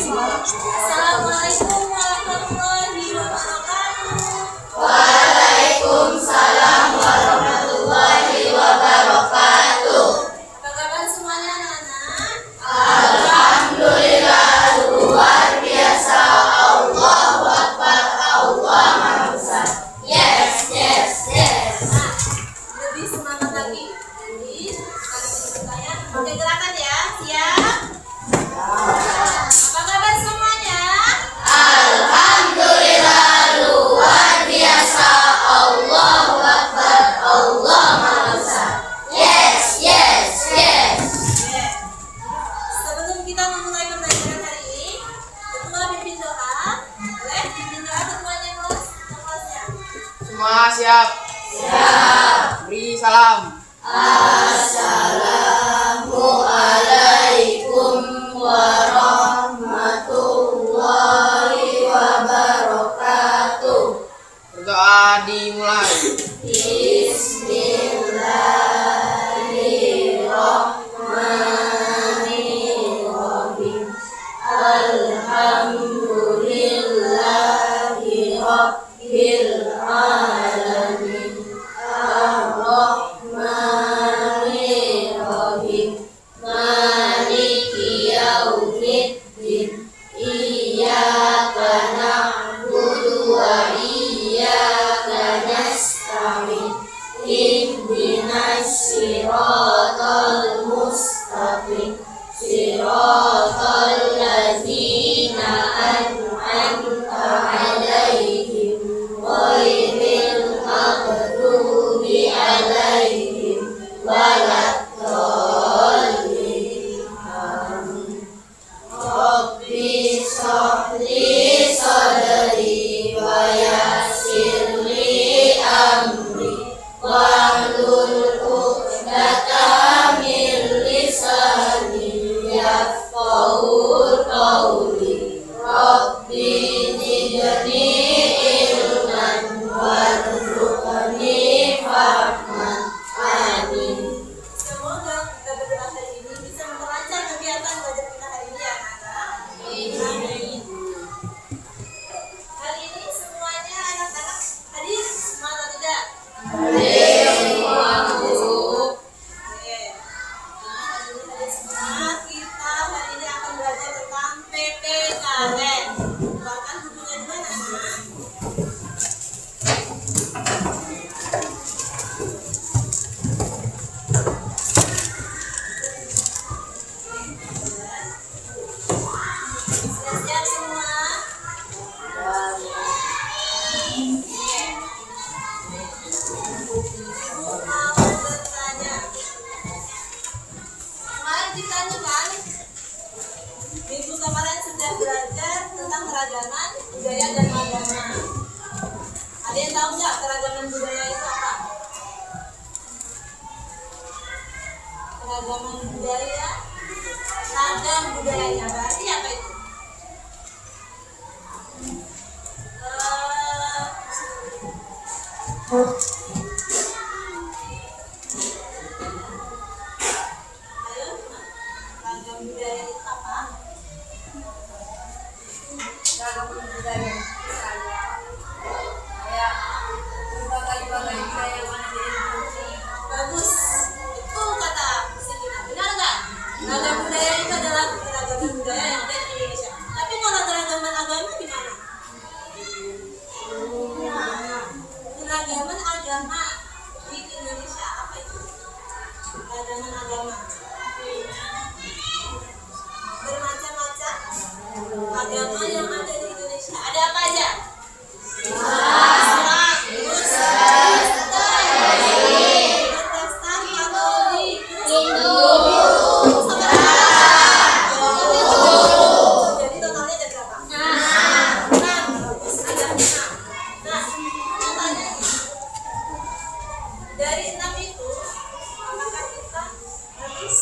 Assalamualaikum warahmatullahi wabarakatuh. Waalaikumsalam warahmatullahi wabarakatuh. Apa kabar semuanya anak-anak? Alhamdulillah, luar biasa. Allahu Akbar, Allah Maha Besar. Yes, yes, yes. Nah, lebih semangat lagi. Jadi, sekarang saya pakai gerakan ya. Siap? Apa kabar semuanya? Alhamdulillah, luar biasa. Allahu Akbar, Allah Maha Besar. Yes, yes, yes. Oke. Sebelum kita memulai pembelajaran hari ini, ketua pimpin doa. Boleh pimpin doa ketuanya kelasnya. Semua siap? Siap. Beri salam. Assalamualaikum warahmatullahi wabarakatuh. Berdoa dimulai. Bismillahirrahmanirrahim. Alhamdulillahi rabbil alamin. Ar-Rahmanir-Rahim. Maliki yaumiddin. Iyyaka na'budu wa iyyaka nasta'in. Ihdinas siratal mustaqim. Siratal ladzina an'amta 'alaihim ghairil maghdubi 'alaihim waladdallin. Amin. Rabbi shrah li sadri wa yassir li amri wahlul 'uqdatam min lisani yafqahu qawli. Rabbi zidni ilman warzuqni fahman. Amin. Semoga kita berdoa hari ini bisa memperlancar kegiatan belajar kita hari ini ya anak-anak. Amin. Hari ini semuanya anak-anak hadir semua atau tidak? Hadir semua, Bu. Oke. Karena hari ini hadir semua, kita hari ini akan belajar tentang PPKN. Bahkan bukunya dua anak-anak. Sudah siap semua? Ibu mau bertanya. Kemarin kita nih kan, minggu kemarin sudah belajar tentang keragaman budaya dan agama. Ada yang tahu nggak keragaman budaya itu apa? Keragaman budaya, ragam budayanya berarti apa itu? Ayo, ragam budaya itu apa? Ragam budaya kayak berbagai budaya yang ada di Indonesia. Bagus, itu kata Sina. Benar nggak? Ragam budaya itu adalah keragaman budaya yang ada di Indonesia. Tapi kalau keragaman agama gimana? Keragaman agama di Indonesia apa itu? Keragaman agama bermacam-macam agama yang ada di Indonesia. Ada apa aja? Islam, Muslim, Protestan, Katolik, Hindu, jadi totalnya ada berapa? 6. Bagus, ada 6. Nah, tanya nih, dari 6 itu, apakah kita harus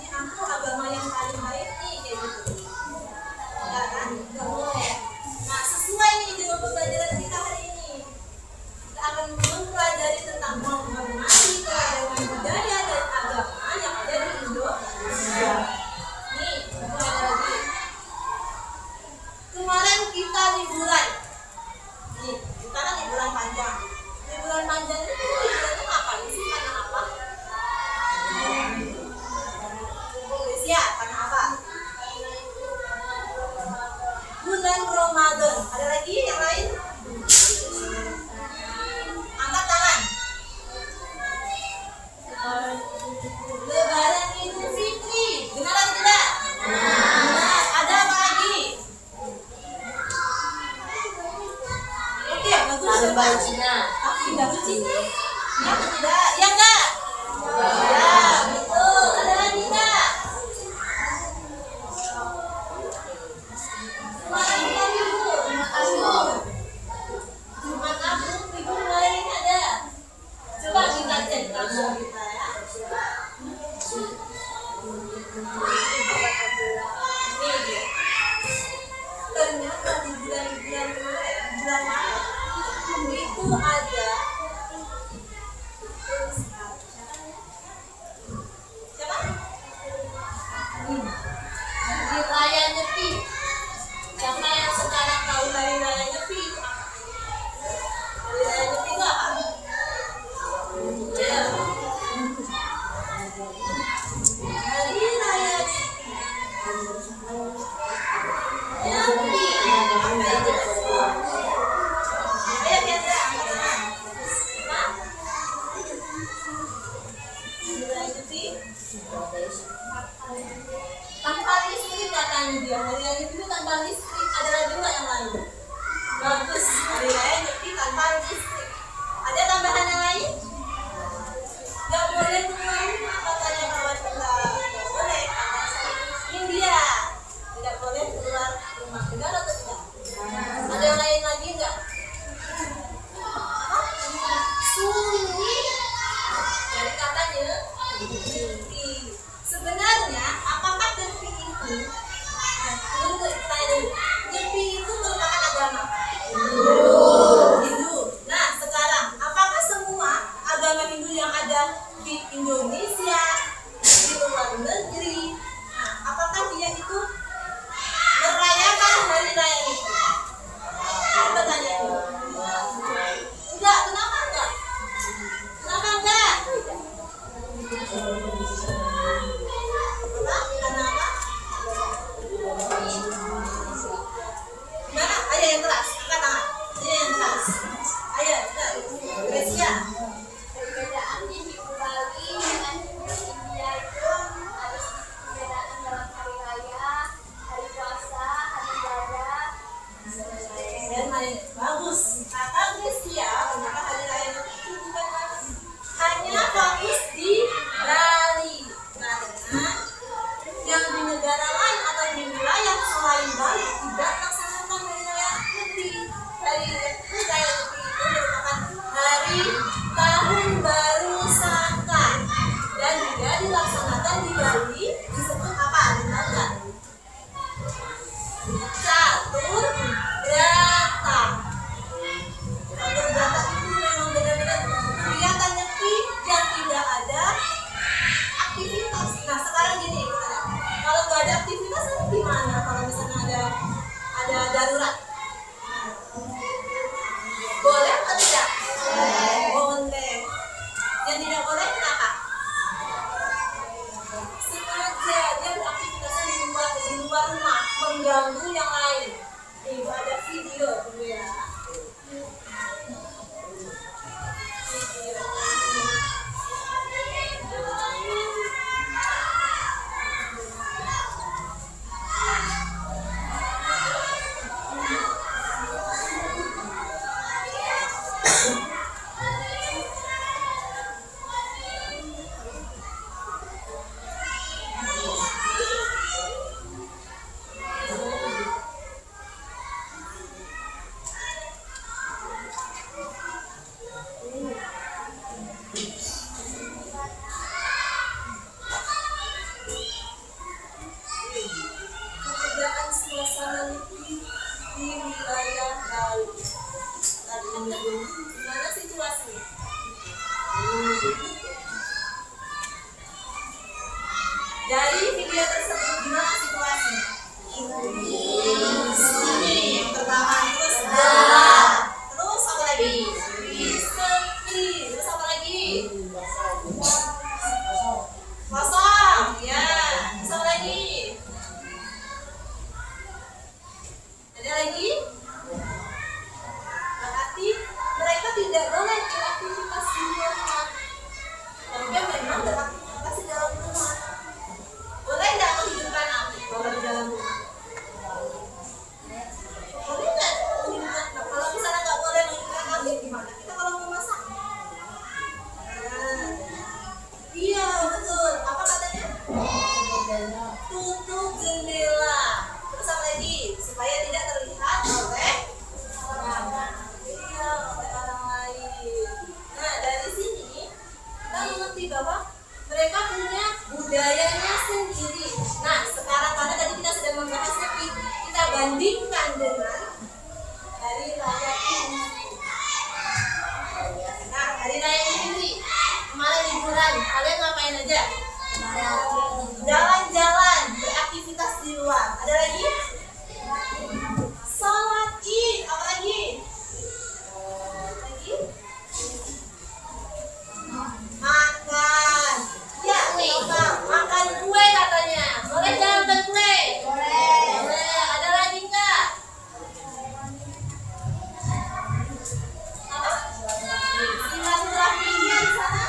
ini aku agama yang paling baik nih kayak gitu? Enggak kan? baru Cina. Baru Cina? Ya tidak? Ya enggak? Ya, betul. Ada lagi enggak? Jumat Agung. Jumat Agung, libur lain ada. Coba kita cek langsung kita ya. Ini dia. Ternyata di bulan-bulan bulan Maret itu ada siapa? Hari Raya Nyepi. Siapa yang sekarang tahu Hari Raya Nyepi itu apa? Hari Raya Nyepi itu apa? Ya. Hari Raya Nyepi. Nyepi. Apa itu? Ayo kita angkat tangan. Hah? Hari Raya Nyepi. Tanpa listrik katanya dia. Hari Raya Nyepi itu tanpa listrik. Ada lagi nggak yang lain? Bagus. Hari Raya Nyepi tanpa listrik. Ada tambahan yang lain? Nggak boleh keluar rumah katanya kawan kita. Nggak boleh. India tidak boleh keluar rumah. Benar atau tidak? Ada yang lain lagi nggak? Apa? Sunyi. Jadi katanya nyepi. Sebenarnya apakah nyepi itu? Tunggu, tanya dulu. Nyepi itu merupakan agama? Hindu. Nah, sekarang apakah semua agama Hindu yang ada di Indonesia, di luar negeri, nah, apakah dia itu merayakan hari raya itu? Coba tanya dulu. Enggak, kenapa enggak? Kenapa enggak? Kenapa? Gimana? Ayo yang keras, angkat tangan. Ayo yang keras. Ayo, kita. Grecia. Perbedaan di Bali dengan India itu ada perbedaan dalam hari raya, hari puasa, hari ibadah. Dan hari bagus. Kata Grecia, ternyata hari raya itu bukan hanya fokus di Bali. Karena yang di negara lain atau di wilayah selain Bali tidak melaksanakan hari raya Nyepi. Hari raya Nyepi itu merupakan hari tahun baru Saka dan juga dilaksanakan di Bali disebut apa? Tahu nggak? Catur Berata. Catur Berata itu memang benar-benar kegiatan Nyepi yang tidak ada aktivitas. Nah sekarang gini, kalau nggak ada aktivitas nanti gimana? Kalau misalnya ada darurat, boleh atau tidak? Boleh. Yang tidak boleh kenapa? Sengaja dia beraktivitasnya di luar rumah, mengganggu yang lain. Ibu ada video dulu ya. Perbedaan suasana Nyepi di wilayah Bali. Tadi kan gimana situasinya? Dari video tersebut gimana situasinya? Sunyi yang pertama, terus gelap, terus apa lagi? Sepi, terus apa lagi? Kosong, ya. Terus apa lagi? Ada lagi? Berarti mereka tidak boleh beraktivitas di luar rumah. Mereka memang beraktivitas di dalam rumah. Boleh nggak bandingkan dengan hari raya Idul. Nah, hari raya Idul kemarin liburan, kalian ngapain aja? Jalan-jalan, beraktivitas di luar. Ada lagi? Sholat Id. Apa lagi? Lagi? Makan. Ya, coba makan kue katanya. Boleh jangan makan kue? Boleh. Ada lagi nggak? Apa? Silaturahminya di sana.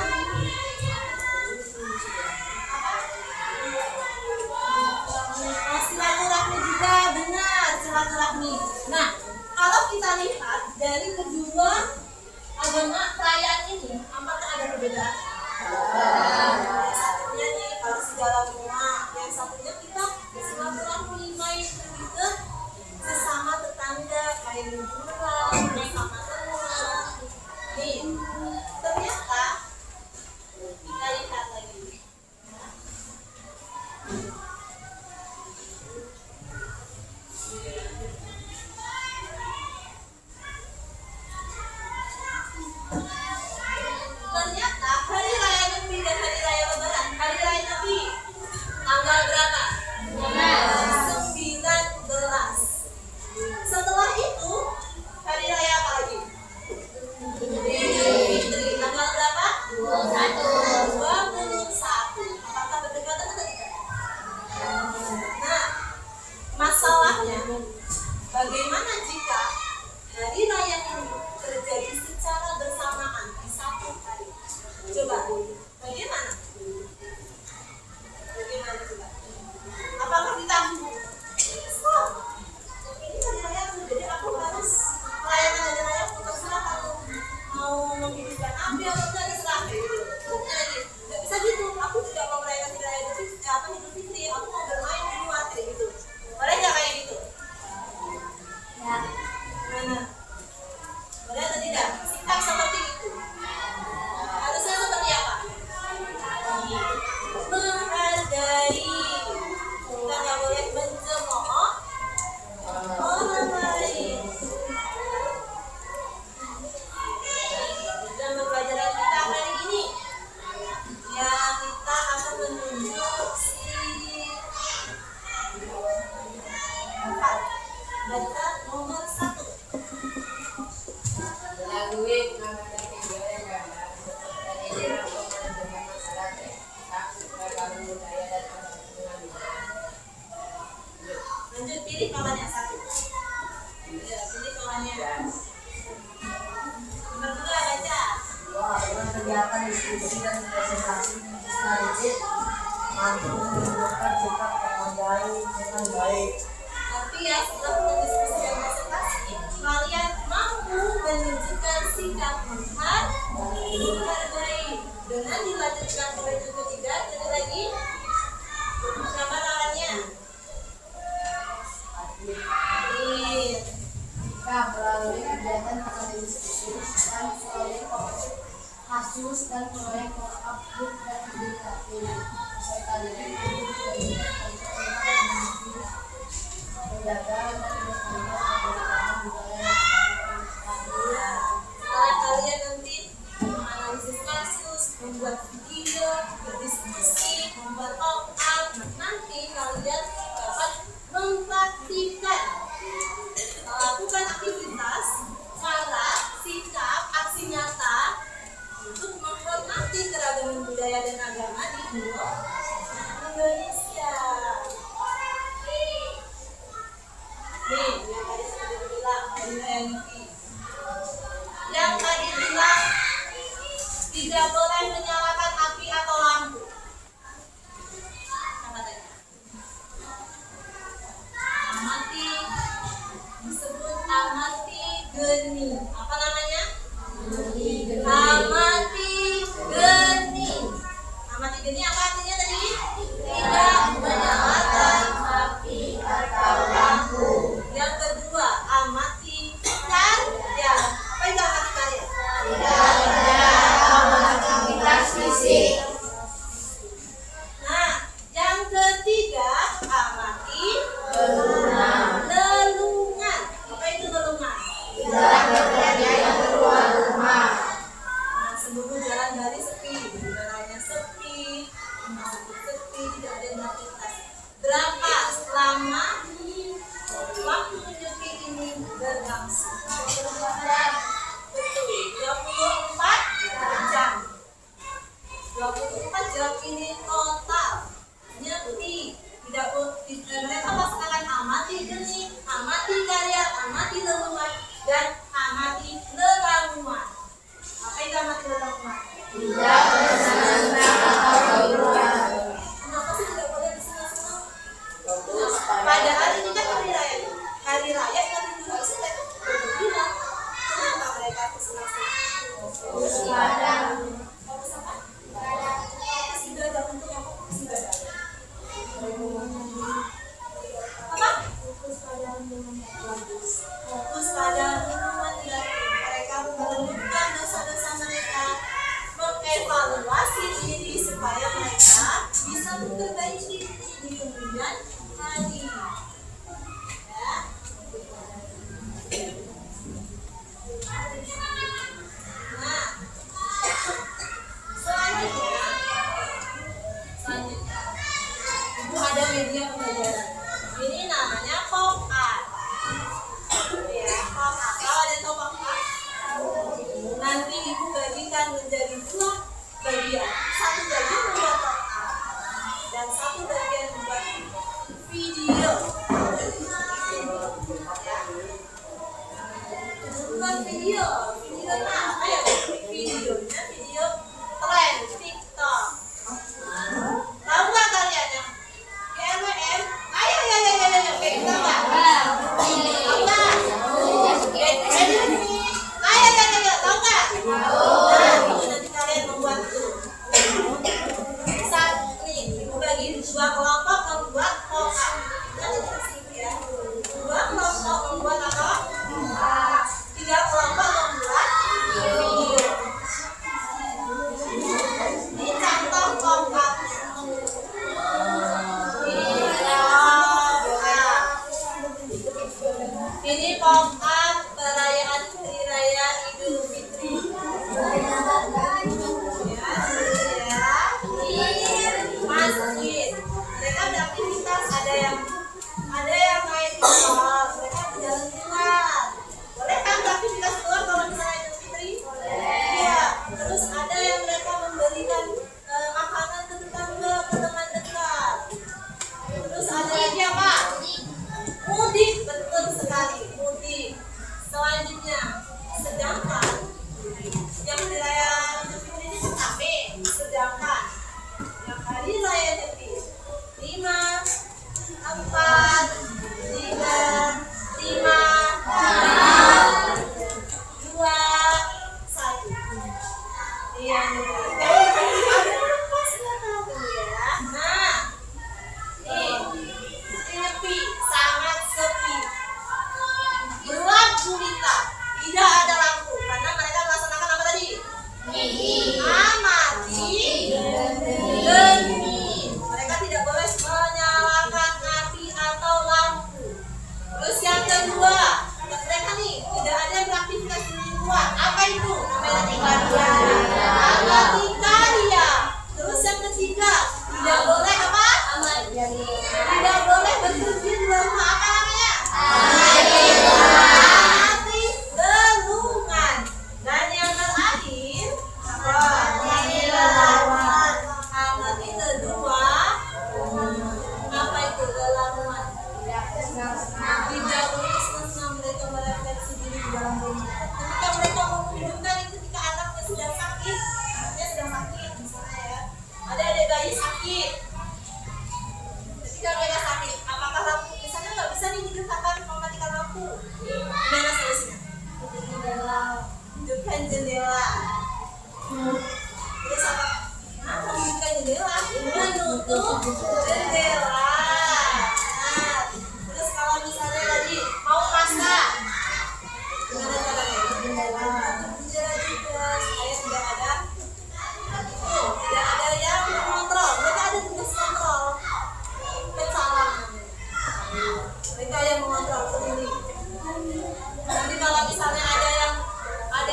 Silaturahmi juga benar, silaturahmi. Nah, kalau kita lihat dari kedua agama perayaan ini, apakah ada perbedaan? Yang satunya nih kalau segala rumah, yang satunya kita silaturahmi main pergi ke sesama tetangga, main liburan, bersama teman. Nih, ternyata kita lihat lagi. Ternyata hari raya Nyepi dan hari raya Lebaran, hari raya Nyepi tanggal berapa? 19. Setelah itu hari raya apa lagi? Idul Fitri. Tanggal berapa? 21. Apakah berdekatan atau tidak? Nah, masalahnya bagaimana jika hari raya ini terjadi secara bersamaan di satu hari? Coba, bagaimana? Bagaimana coba? Apakah kita stop? Ini hari raya aku, jadi aku harus merayakan hari raya aku terserah kalau mau menghidupkan api atau tidak terserah gitu. Jadi nggak bisa gitu. Aku juga mau merayakan hari raya Idul Fitri. Aku mau bermain di luar kayak gitu. Boleh nggak kayak gitu? Mana? Boleh atau tidak? Sikap seperti itu harusnya seperti apa? Menghargai. Kita nggak boleh mencemooh orang lain. Dan pembelajaran kita hari ini, ya kita akan menunjuk baca nomor 1. Melalui pengamatan kegiatan ganda dan ide mampu menentukan masyarakat tak beragam budaya dan adat pengambilan. Lanjut, pilih kawan yang 1. Ya, pilih kawannya. Nomor 2 baca. Wah, dengan kegiatan diskusi dan presentasi sekaligus mampu menunjukkan sikap menghargai dengan baik. Tapi ya setelah berdiskusi dan presentasi, kalian mampu menunjukkan sikap menghargai dengan dilanjutkan ke baju ketiga. Jadi lagi, siapa kawannya? Adit. Nah, melalui kegiatan mengenai diskusi dan proyek kasus dan proyek upload dan edukasi peserta didik menjaga dan melestarikan keberagaman budaya dan Setelah kalian nanti menganalisis kasus, membuat video, berdiskusi, membuat talk up, nanti kalian dapat mempraktikkan melakukan aktivitas, cara, sikap, aksi nyata untuk menghormati keragaman budaya dan agama di Indonesia. Nih, yang tadi saya bilang, yang tadi bilang tidak boleh menyalakan api atau lampu. Apa tadi? Amati, disebut amati geni. Apa namanya? Amati geni. Amati geni apa artinya tadi? Tidak menyalakan api atau lampu. Yang kedua, amati karya. Apa itu amati karya? Tidak aktivitas fisik. Nah, yang ketiga, amati leluhur. namanya pop art. Ya, pop art. Kalau ada tahu pop art, nanti ibu bagikan menjadi dua bagian. Satu bagian membuat pop art dan satu bagian membuat video. Ya. Bukan video, videonya apa ya? Videonya video tren TikTok. Tahu nggak kalian yang GMM? Ayo, kayak kita nggak? Tahu nggak? Ayo, tahu nggak? Nah, itu nanti kalian membuat itu. Saat nih, ibu bagi dua kelompok membuat pop art. Nanti dikasih ya. Dua kelompok membuat apa? Tiga kelompok membuat video. Ini contoh pop art. Ini pop art perayaan Hari Raya Idul Fitri. Ya, di masjid. Mereka beraktivitas, ada yang main bola, mereka berjalan-jalan. Boleh kan beraktivitas keluar kalau misalnya Idul Fitri? Iya. Terus ada yang mereka memberikan makanan ke tetangga, ke teman dekat. Terus ada lagi apa? Mudik, betul sekali, mudik. Selanjutnya, sedangkan yang hari raya Idul Fitri ini kami, sedangkan yang hari raya Nyepi 5, 4, 3, 5, 2, 1. Iya, nah, ini Nyepi sangat sepi, gelap gulita, tidak ada lampu karena mereka melaksanakan apa tadi? Amati geni. Mereka tidak boleh menyalakan api atau lampu. Terus yang kedua, mereka nih tidak ada yang beraktivitas di luar. Apa itu? Namanya tikaria. Terus yang ketiga, tidak boleh apa? Tidak boleh bekerja di rumah. Apa namanya? Api belungan. Dan yang terakhir amati kedua. Apa itu lelamuan? Tidak boleh senang mereka merefleksi diri di dalam rumah. Ketika mereka menghidupkan itu ketika anaknya sedang sakit, misalnya ya, ada adik bayi sakit. Ketika mereka sakit, apakah lampu misalnya nggak bisa nih dihidupkan mematikan lampu? Gimana solusinya? Hidupkan jendela. Terus apa? Menghidupkan jendela, menutup jendela. Nah, terus kalau misalnya tadi mau masak, gimana caranya? Jendela juga supaya tidak ada yang mengontrol. Mereka ada tugas kontrol. Pensalah. Mereka yang mengontrol sendiri. Nanti kalau misalnya ada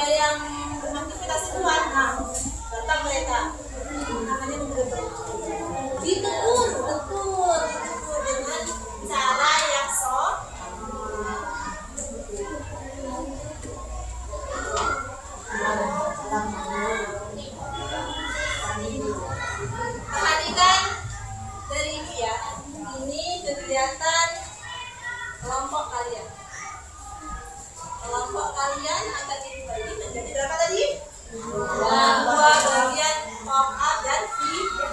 yang beraktivitas di luar, nah datang mereka. Namanya menggrebek. Ditegur, betul, ditegur dengan cara yang perhatikan dari ini ya. Ini kegiatan kelompok kalian. Kelompok kalian akan dibagi menjadi berapa tadi? Dua bagian pop up dan video.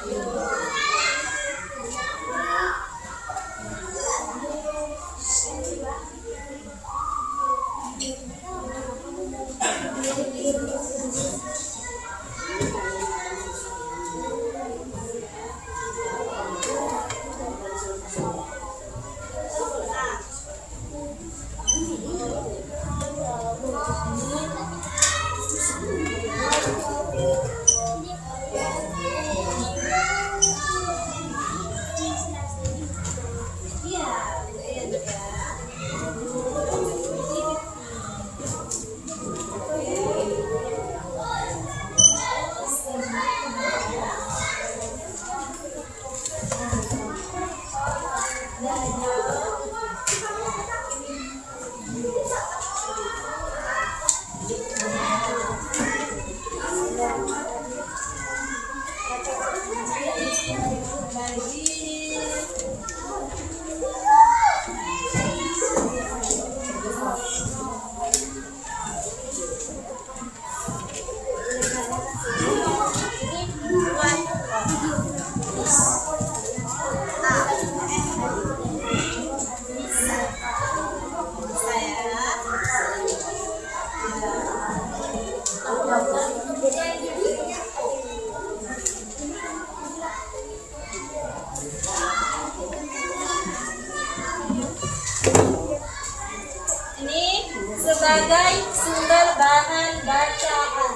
sebagai sumber bahan bacaan.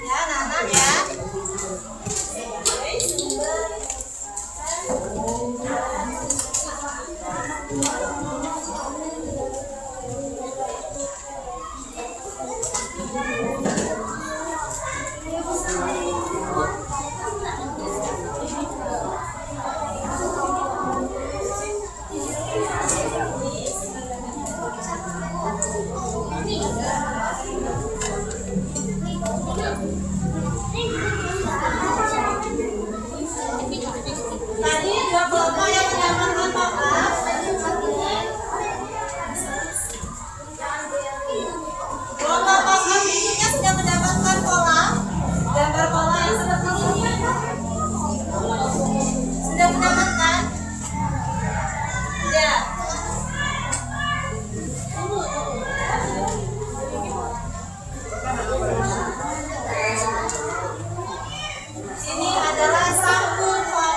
Ya, anak-anak ya. Sebagai sumber tadi dua kelompok yang mendapatkan total. Kelompok total berikutnya sudah mendapatkan pola, gambar pola yang seperti ini. Sudah mendapatkan? Sudah. Ini adalah sampul pola.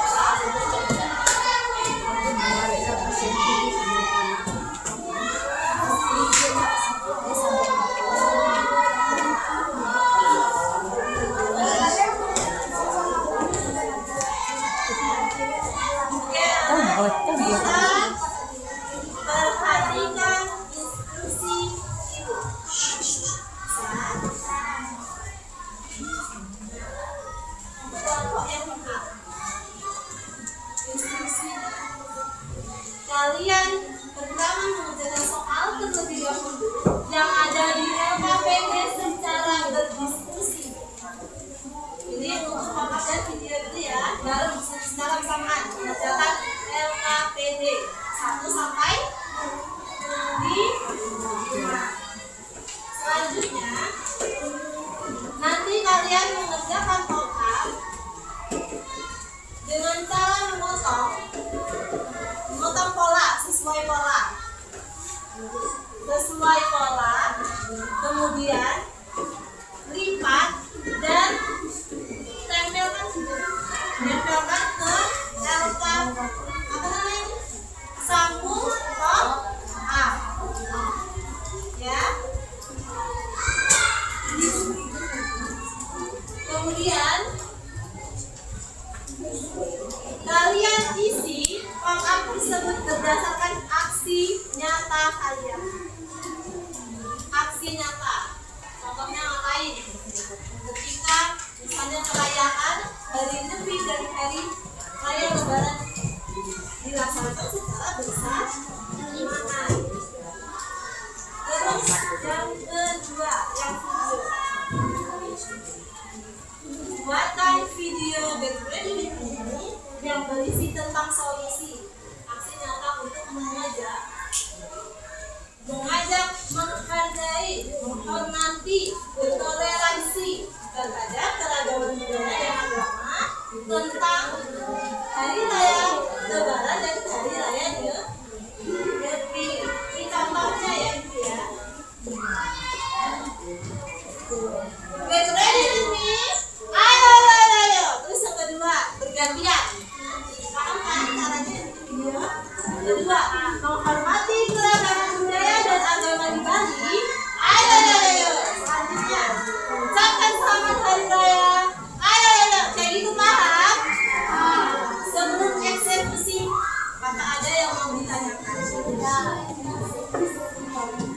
Kita perhatikan instruksi ibu. Kelompok yang pertama. Instruksi. Kalian pertama mengerjakan soal terlebih dahulu yang ada di LKPD secara berdiskusi. Ini untuk pemaparan video itu ya, dalam secara bersamaan mengerjakan LKPD 1 sampai 5. Selanjutnya, nanti kalian mengerjakan total dengan cara memotong pola sesuai pola, kemudian lipat dan tempelkan ke LK sampul A ya. Kemudian kalian isi pop-up tersebut berdasarkan aksi nyata kalian. Aksi nyata. Contohnya ngapain? Ketika misalnya perayaan hari Nyepi dan hari Raya Lebaran dilaksanakan secara bersamaan. Terus yang kedua, yang kedua, buatkan video Get Ready With Me yang berisi tentang solusi aksi nyata untuk mengajak menghargai, menghormati, bertoleransi terhadap keragaman budaya dan agama, tentang hari raya Lebaran dan hari raya Nyepi. Ini contohnya ya, gitu ya. Get ready with me. Ayo. Terus yang kedua, bergantian. Paham kan caranya video? Kedua, menghormati keragaman budaya dan agama di Bali. Ayo. Selanjutnya, ucapkan selamat hari raya. Ayo. Kayak gitu paham? Sebelum eksekusi, maka ada yang mau ditanyakan?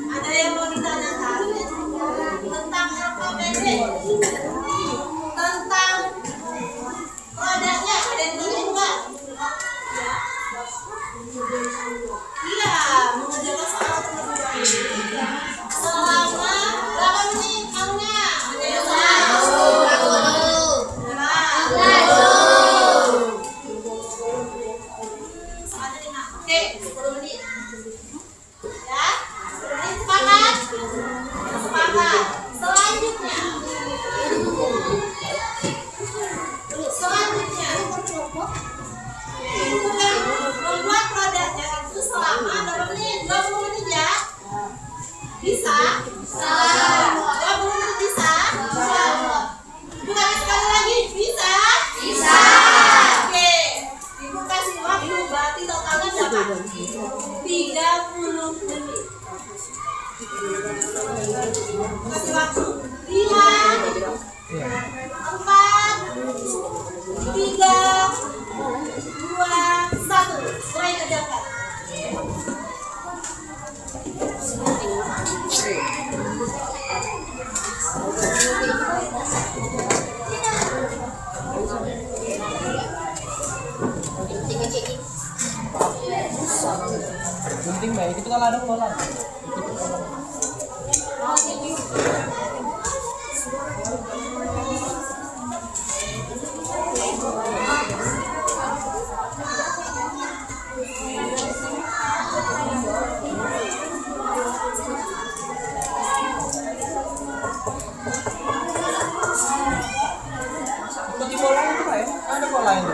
Ada yang mau ditanyakan tentang LKPD, tentang produknya? Ada yang tanya enggak? Iya, mengerjakan soal terlebih dahulu selama berapa menit kamunya? Ada yang tahu? Soalnya 5. Oke, 10 menit. Ya, 10 menit sepakat? Sepakat. Selanjutnya, membuat produknya itu selama berapa menit? 20 menit ya? Bisa? 20 menit bisa? Bukan sekali lagi, bisa? Bisa. Oke, Ibu kasih waktu, berarti totalnya berapa? 30 menit. Kasih waktu. 5, 4, 3, 2, 1. Mulai kerjakan. Penting baik itu kalau ada bola. Untuk di bola itu Pak ya? Ada bola itu.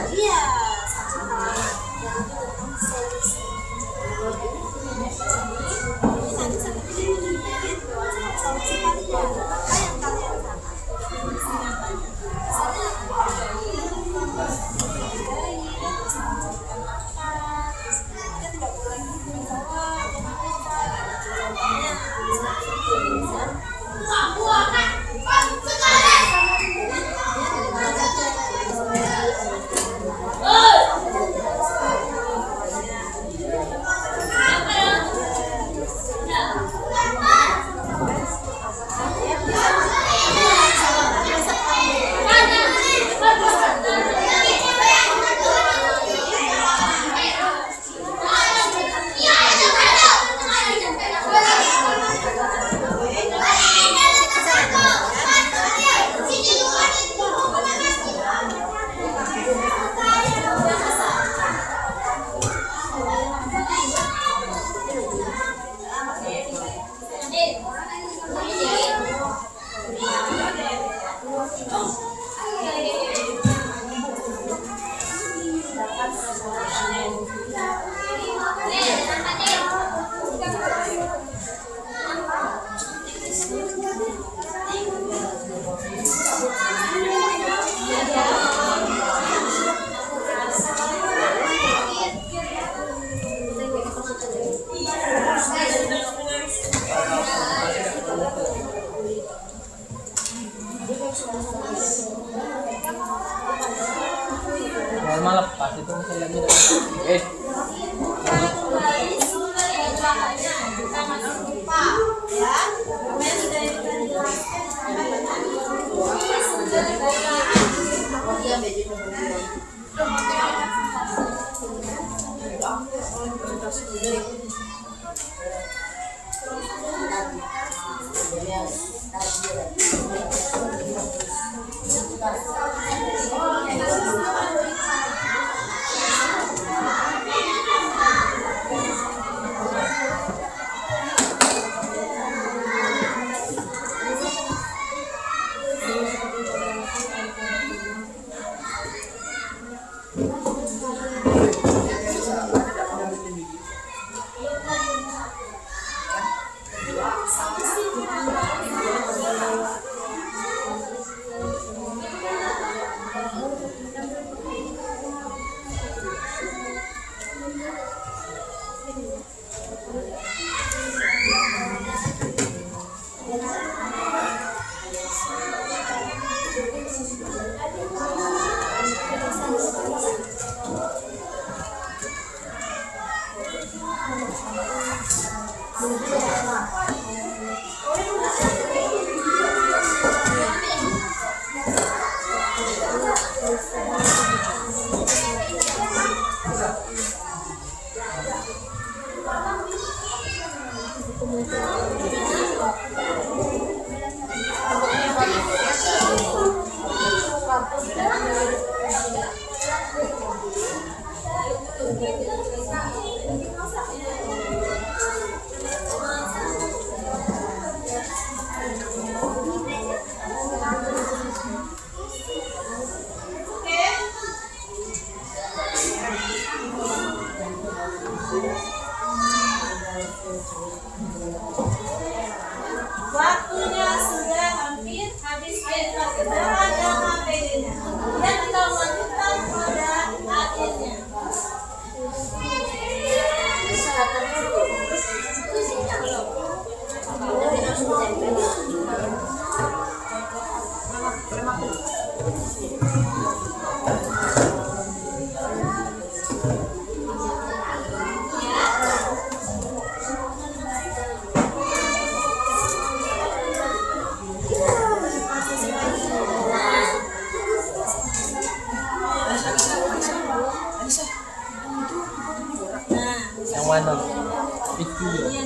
Iya. Normal lepas itu misalnya ada KPD-nya. Dan kita lanjutkan pada akhirnya. Yang mana? Itu ya.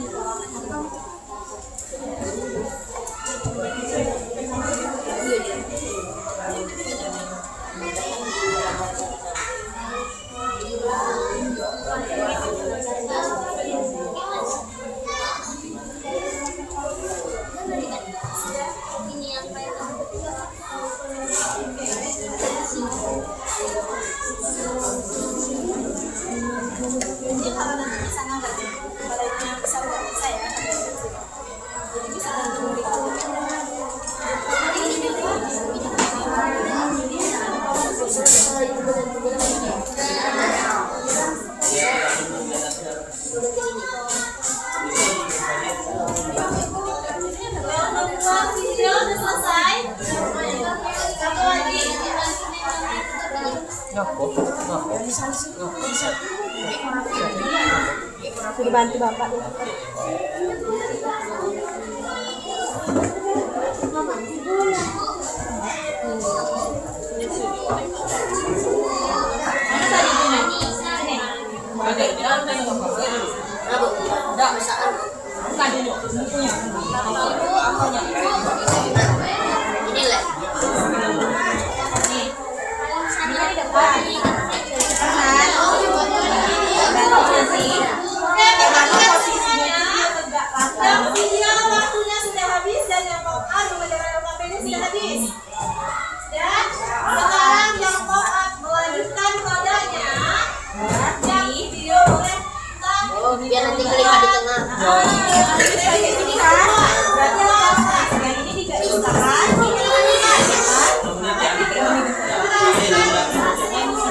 Ini yang paling Jadi kalau nanti bisa ngambil, kalau itu yang besar nggak bisa ya. Jadi bisa gantung di Yang kedua video udah selesai. Satu lagi. Ngapo? Ngapo? Dibantu bapak. ini lah. Yang video waktunya sudah habis dan yang pop-up mengerjakan LKP-nya sudah habis. Dan sekarang yang pop-up melanjutkan padanya. Yang video boleh Oh, biar nanti kelima di tengah. ini kan berarti lepas. Yang ini digariskan. Ini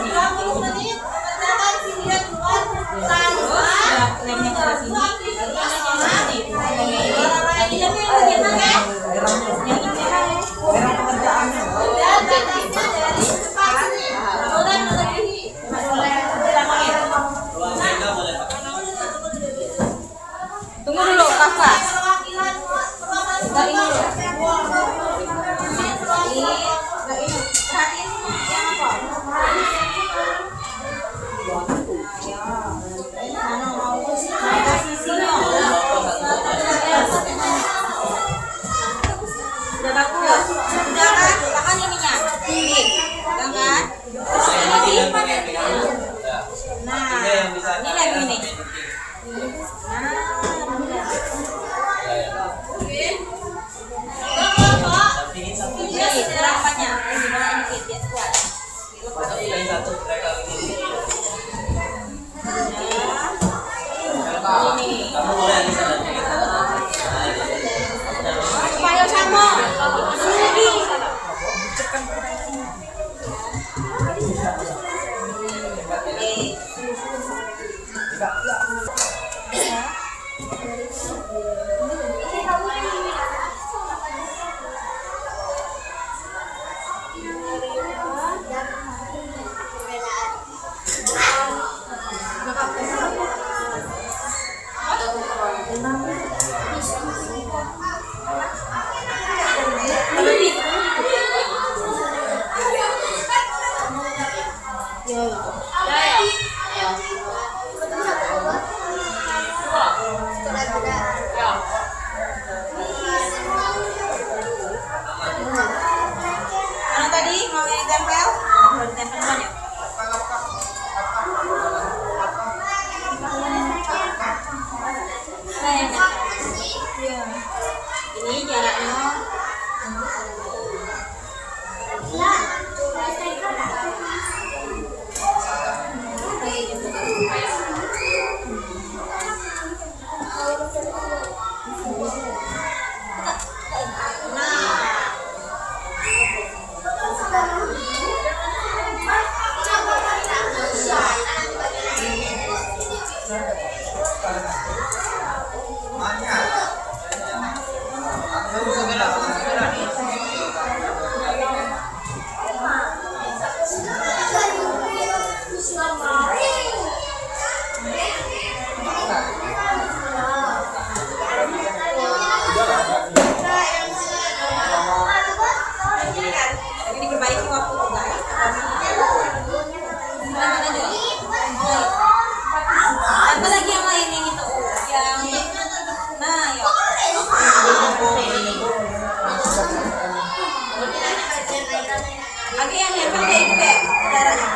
Lagi yang nempel kayak gitu ya, udaranya.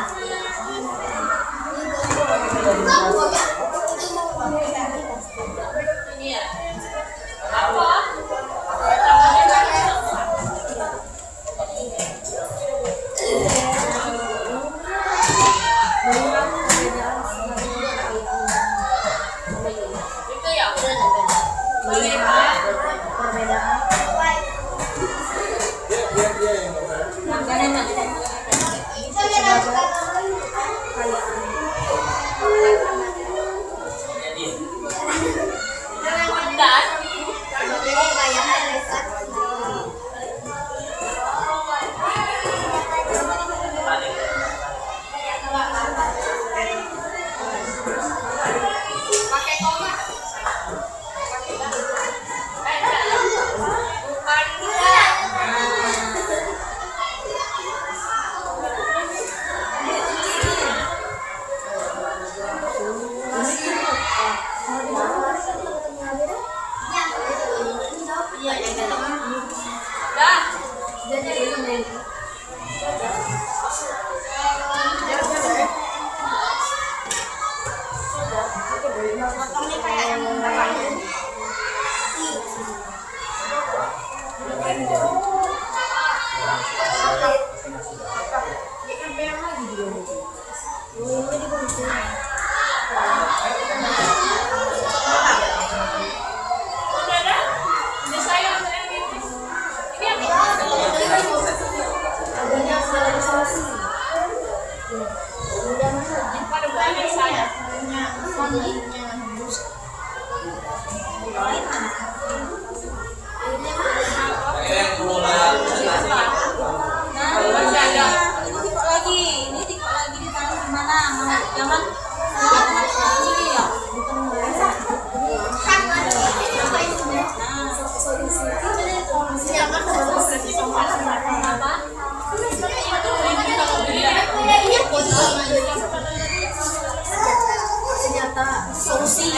Iya. Apa? Itu ya. Bagaimana? Pakai koma. Ini tikok lagi ditaruh di mana? Jangan ini ya. Solusi.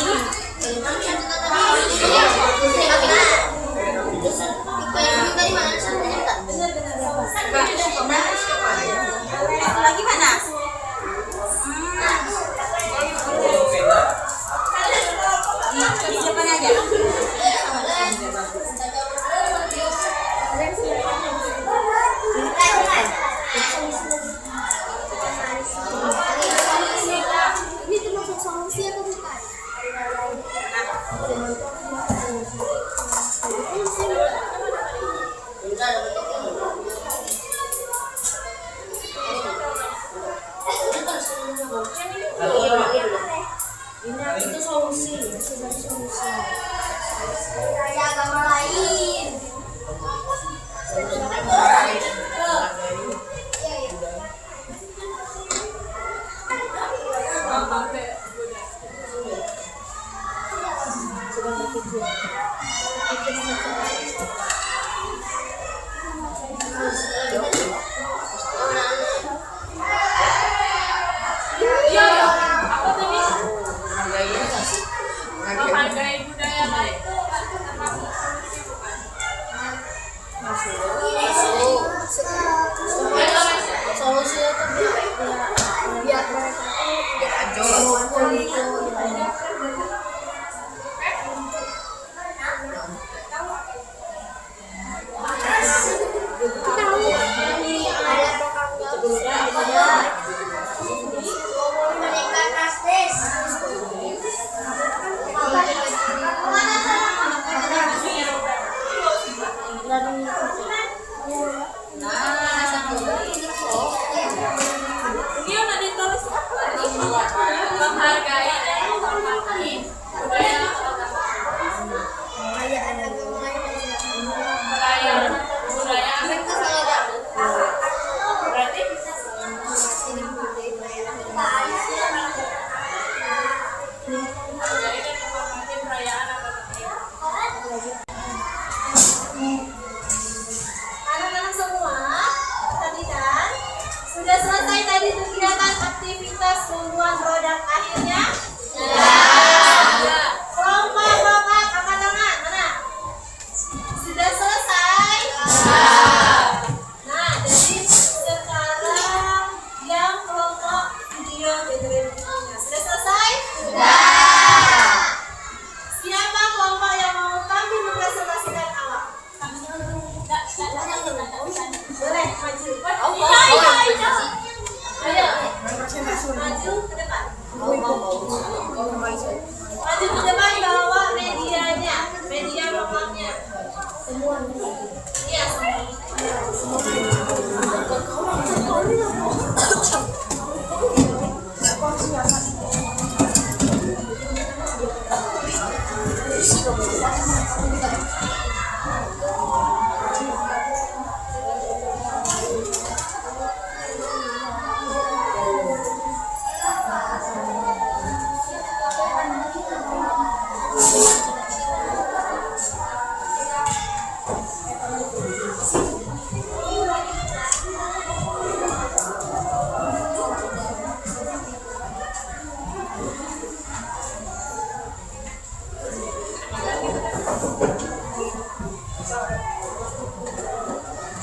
Lagi mana? Di depan aja. Ini termasuk solusi atau bukan? Itu solusi. Ada agama lain. Menghargai budaya lain. Solusi itu biar mereka Menghargai dan menghormati budaya berarti menghargai dan menghormati perayaan Anak-anak semua, tadi kan sudah selesai tadi kegiatan aktivitas tumbuhan produk akhirnya? Kelompok-kelompok angkat tangan, mana? Sudah selesai? Nah, jadi sekarang semua Iya, semua.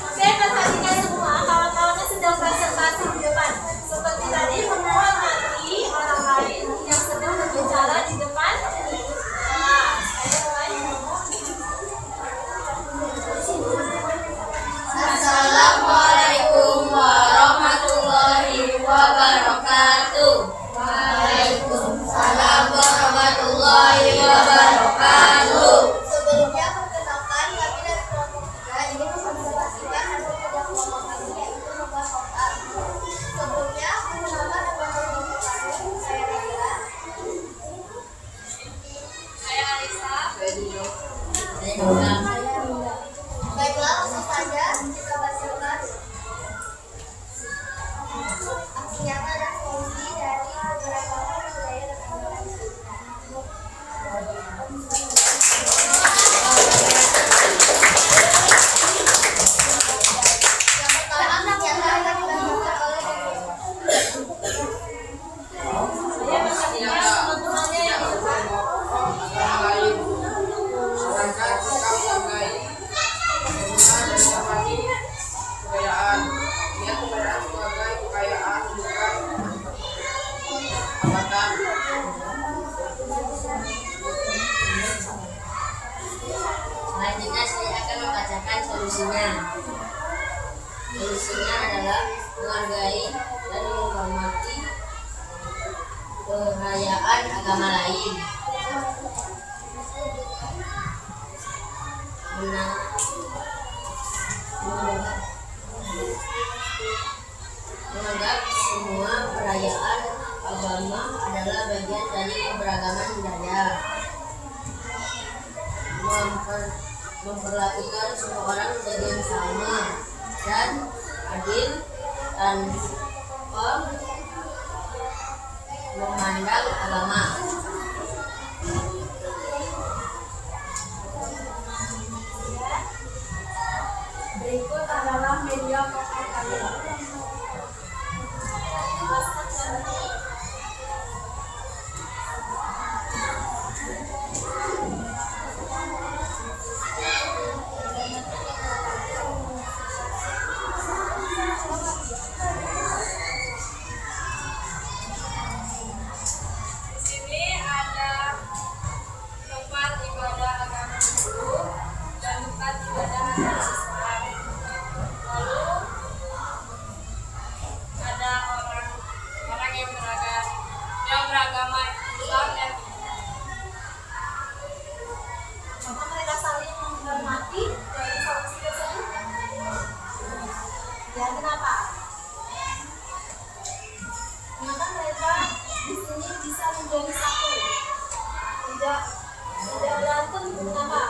Oke, perhatikan semua, kawan-kawannya sedang presentasi di depan. Seperti tadi, menghormati orang lain yang sedang berbicara di depan kelas. Ayo mulai. Assalamualaikum warahmatullahi wabarakatuh. Waalaikumsalam warahmatullahi wabarakatuh. Sebelumnya perkenalkan kami dari kelompok 3 ini mempresentasikan hasil kerja kelompok kami yaitu membuat kotak. Sebelumnya perkenalkan nama kelompok kami, saya Regila. Saya Alisa. Saya juga. Baiklah, langsung saja kita bacakan aksi nyata dan fungsi dari keberagaman budaya dan agama kita. Yang pertama, aksi nyata akan dilakukan oleh Saya perhatikan teman-temannya yang di depan. Antara lain masyarakat sikap menghargai penggunaan dan menghormati kebudayaan. Niat kebudayaan sebagai kekayaan bukan hambatan. Selanjutnya saya akan membacakan solusinya. Solusinya adalah menghargai dan menghormati perayaan agama lain. Menganggap semua perayaan agama adalah bagian dari keberagaman budaya. Memperlakukan semua orang dengan sama dan adil tanpa memandang agama. Berikut adalah media sosial kalian. Di sini ada tempat ibadah agama Hindu dan tempat ibadah agama Islam. Lalu ada orang yang beragama Islam dan maka mereka saling menghormati dari solusi tersebut. Ya, kenapa? Maka mereka di sini bisa menjadi satu, tidak berantem. Kenapa?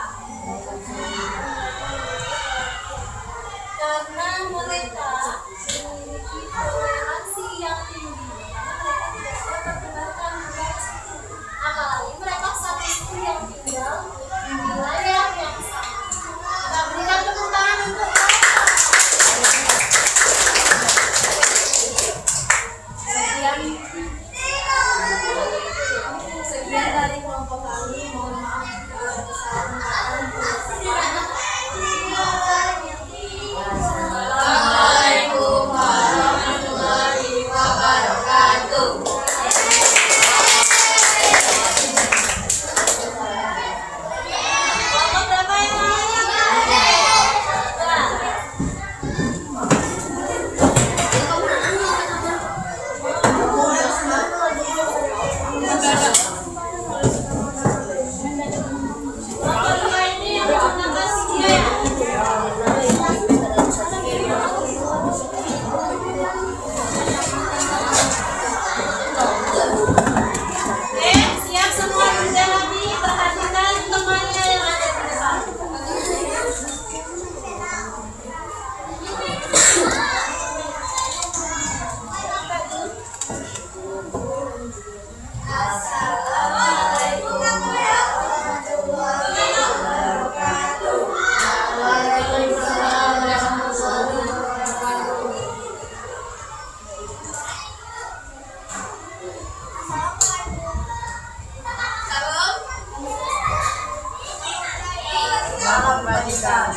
kebaikan.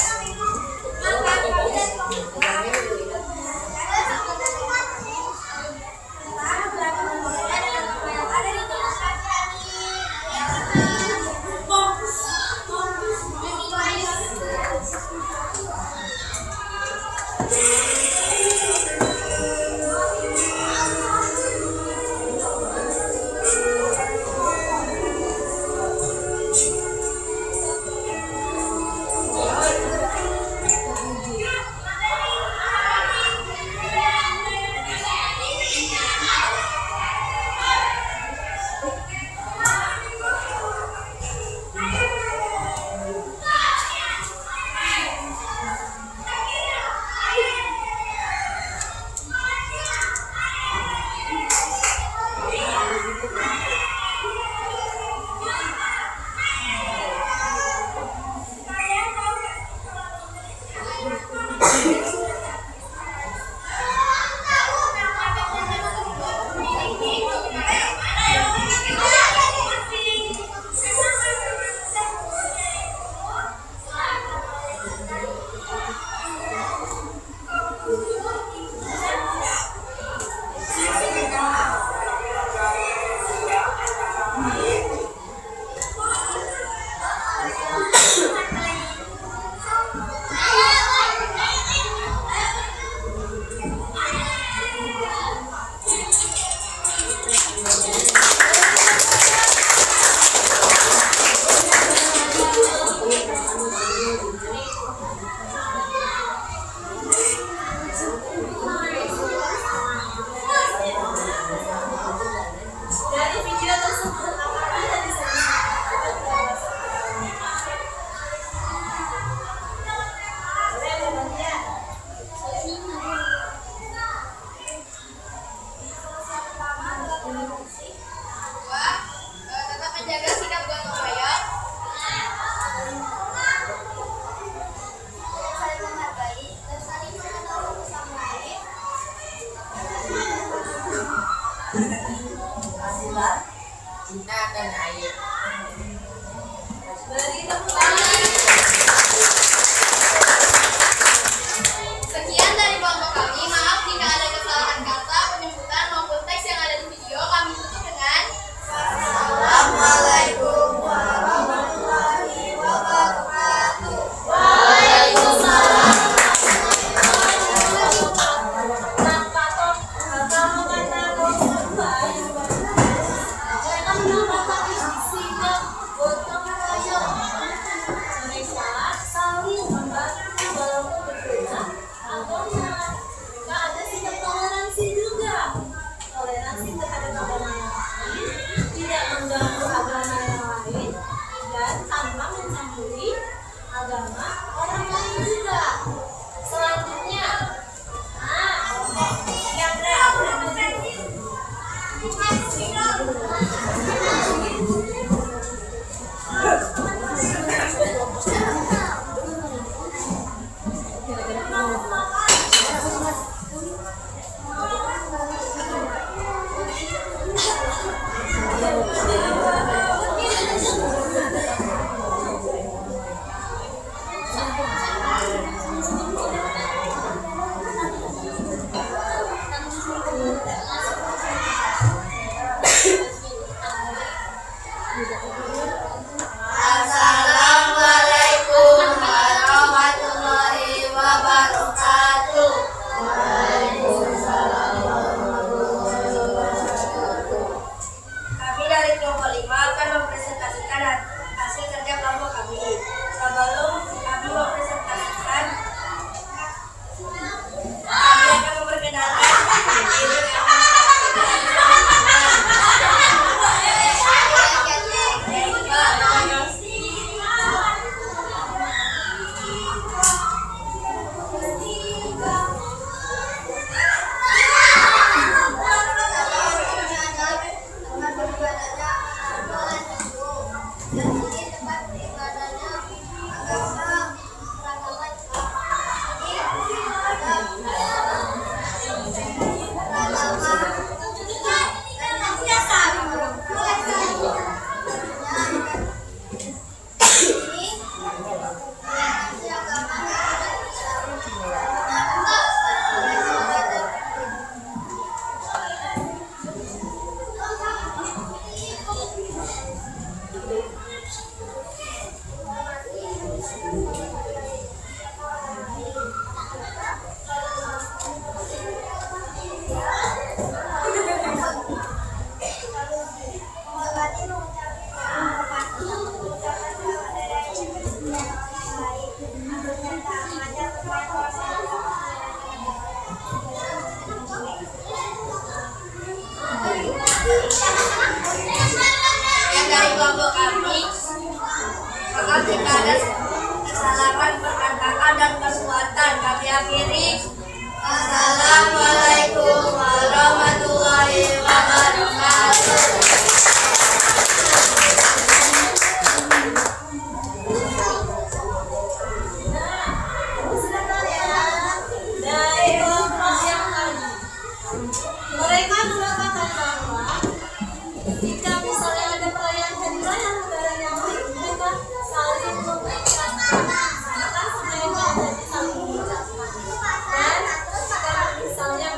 Dari video tersebut, apakah Anda bisa boleh berbahagia? Tetap menjaga sikap gotong royong, saling menghargai dan saling mengenal satu sama lain. Cinta dan air. Beri tepuk tangan. Sekian dari kelompok kami. Maaf jika ada kesalahan kata, penyebutan maupun teks yang ada di video. Kami tutup dengan Assalamualaikum warahmatullahi wabarakatuh. Waalaikumsalam. Nah, Patok, kamu kata baik. Mereka menambahkan sikap gotong royong. Mereka saling membantu walaupun berbeda agama. Mereka ada sikap toleransi juga. Toleransi terhadap agama yang lain, tidak mengganggu agama yang lain, dan tanpa mencampuri agama orang lain juga. Selanjutnya, yang diakhiri. Assalamualaikum warahmatullahi wabarakatuh. Sebentar ya. Dari kelompok yang tadi. Mereka mengatakan bahwa jika misalnya ada perayaan hari raya negara yang lain, mereka saling mengucapkan. Maka mereka jadi saling mengucapkan. Dan kalau misalnya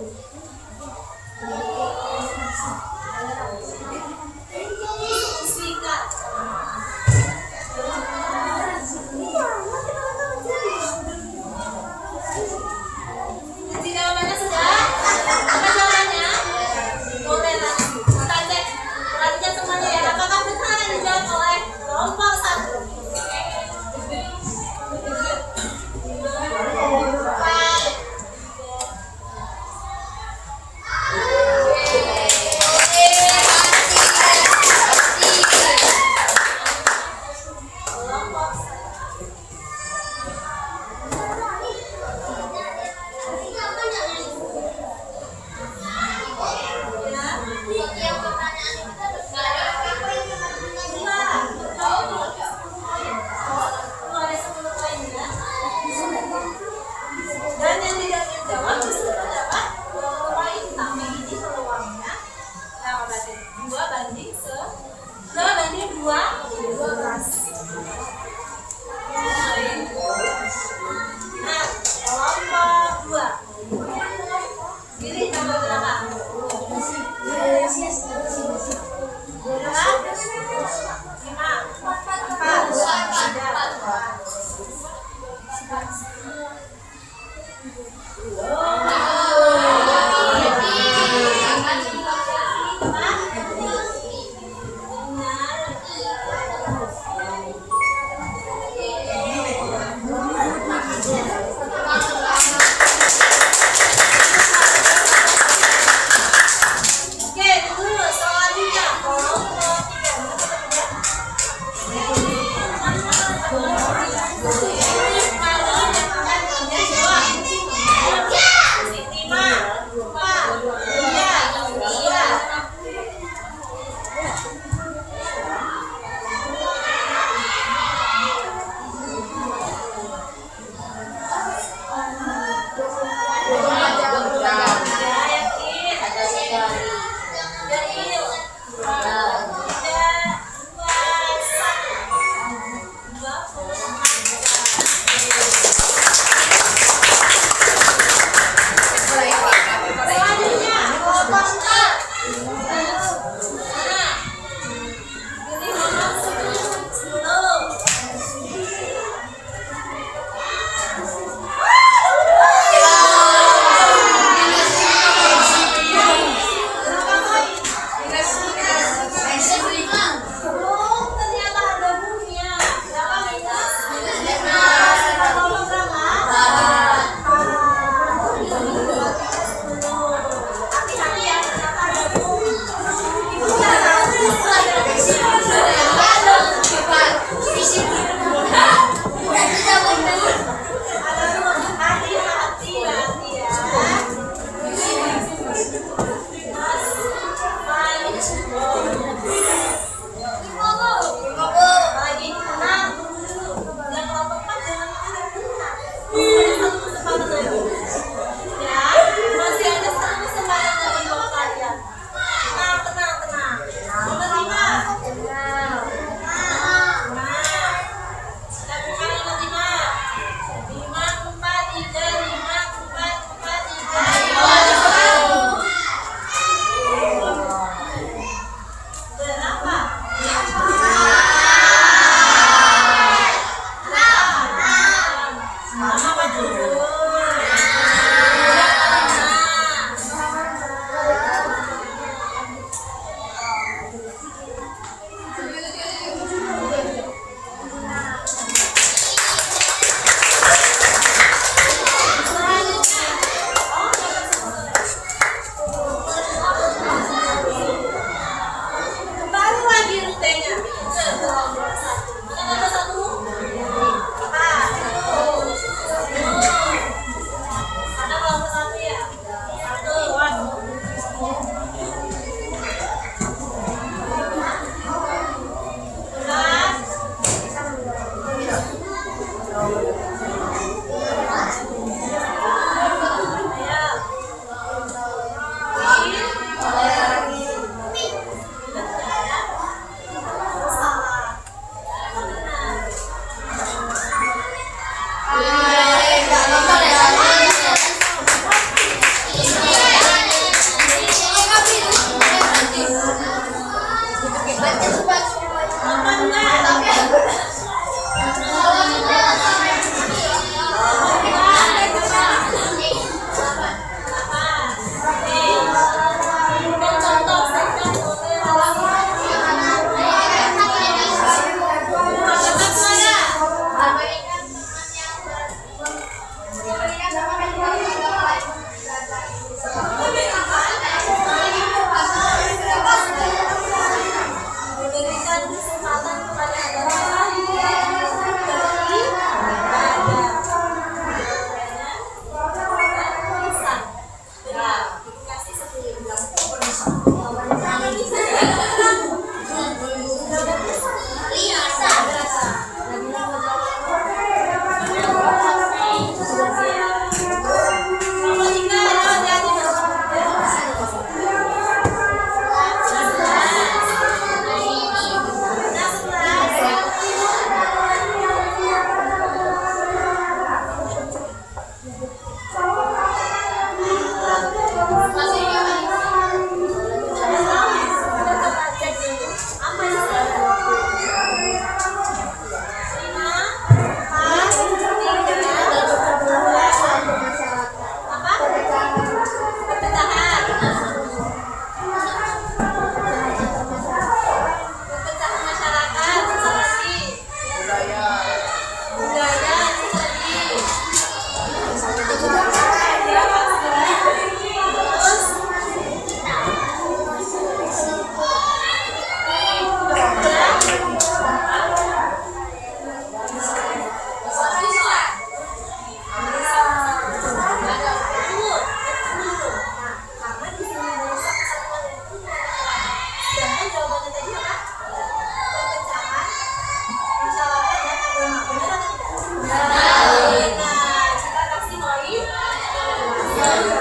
Sikat. Kunci jawabannya sudah? Apa jawabannya? Toleransi. Kita cek. Perhatikan semuanya ya. Apakah benar yang dijawab oleh kelompok 1?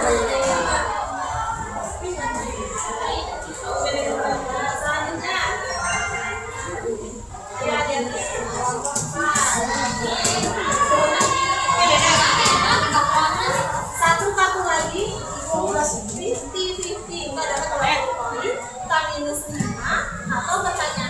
Selanjutnya. Ayo adik-adik. Satu kartu lagi, 50-50, nggak dapat poin, tak minus 5 atau bertanya.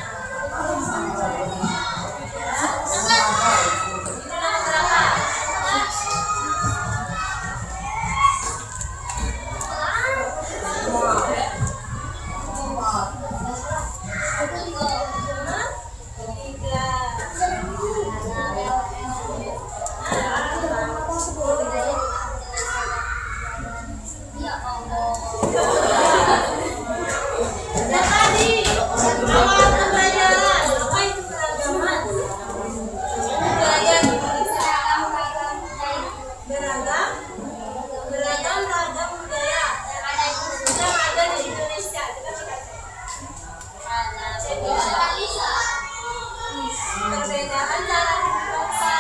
Perbedaan cara berbangsa,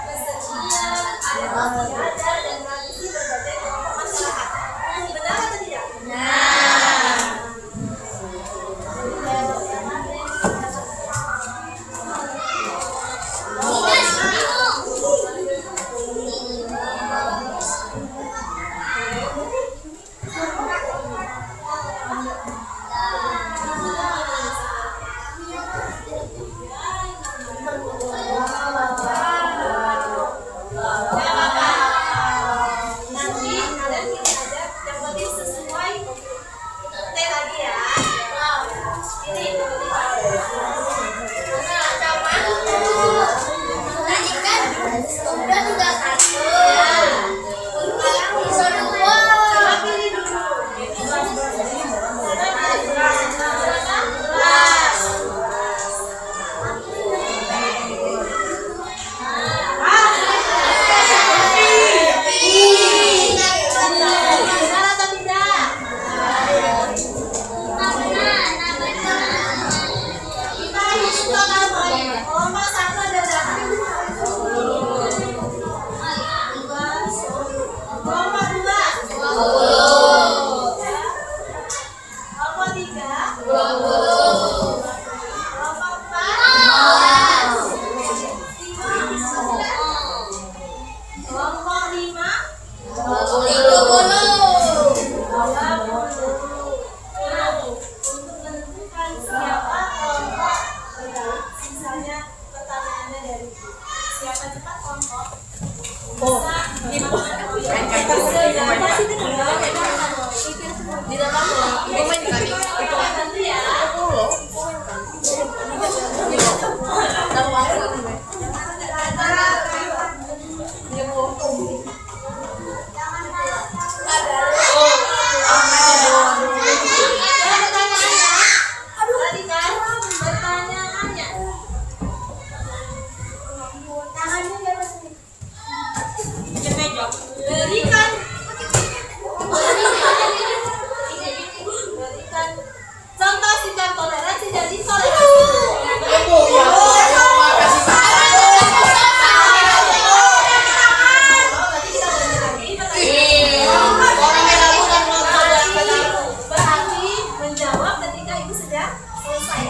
kesenian, adat istiadat, dan tradisi berbagai kelompok masyarakat. Benar atau tidak? Nanti kalian pilih aja yang penting sesuai T lagi ya. Ini Tadi kan udah satu. Sekarang bisa dua. coba pilih dulu. Benar atau tidak? Kita hitung total poin. Kelompok satu ada berapa? Kelompok dua. Kelompok tiga. Kelompok empat. Kelompok lima. 30. Nah, untuk menentukan siapa kelompok, sisanya pertanyaannya dari siapa cepat kelompok. Nanti ya. Pertanyaannya. Berikan contoh sikap toleransi dan intoleransi. Berarti menjawab ketika itu sudah selesai.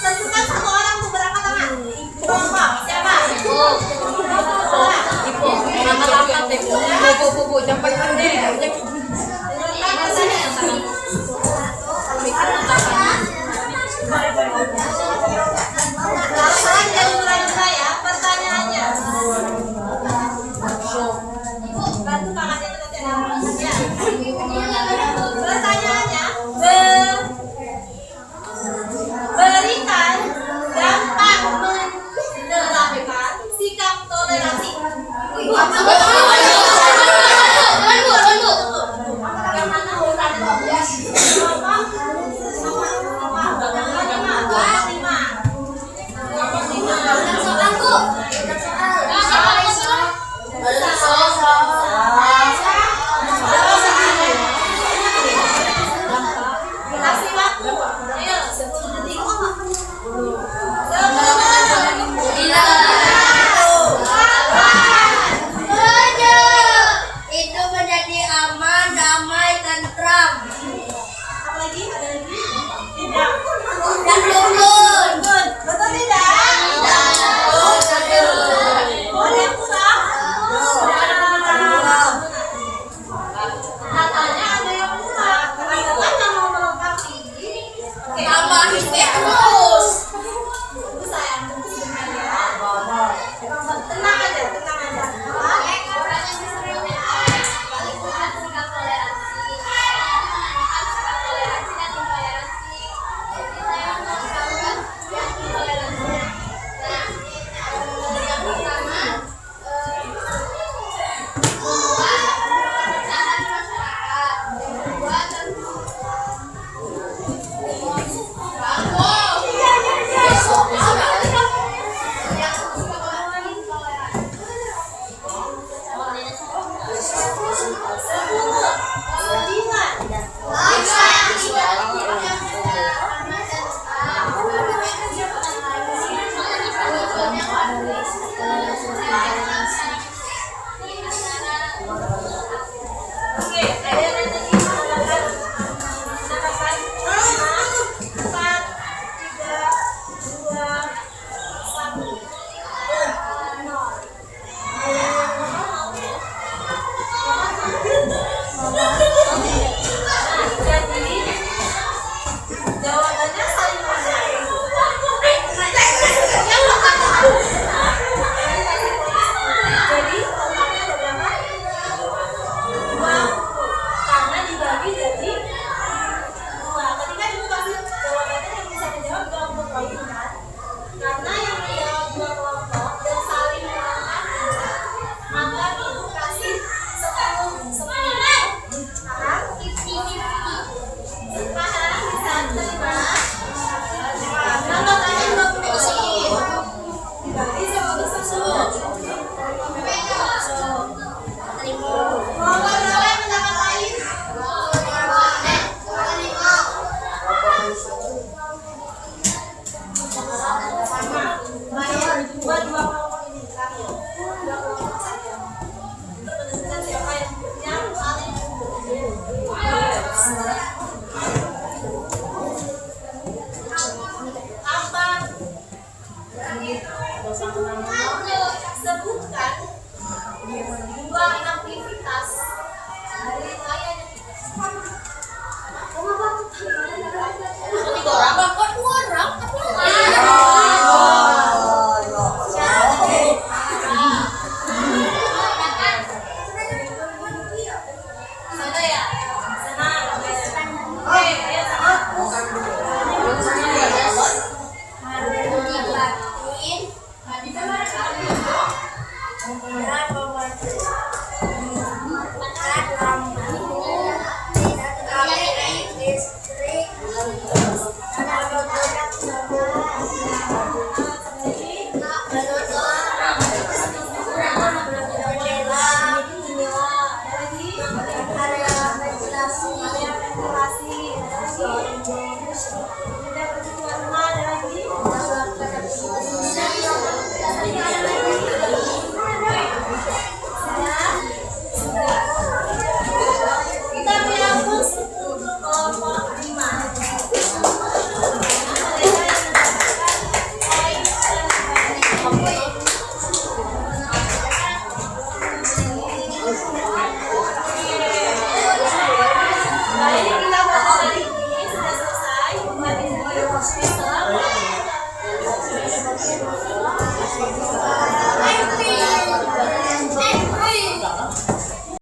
Tentukan satu orang untuk berangkat tangan. Kelompok siapa? Salah tidak diulangi saya. Pertanyaannya. Bantu kakaknya ya. Pertanyaannya, berikan dampak menerapkan sikap toleransi. Yang mana urutannya? Kelompok 5. Mana ya?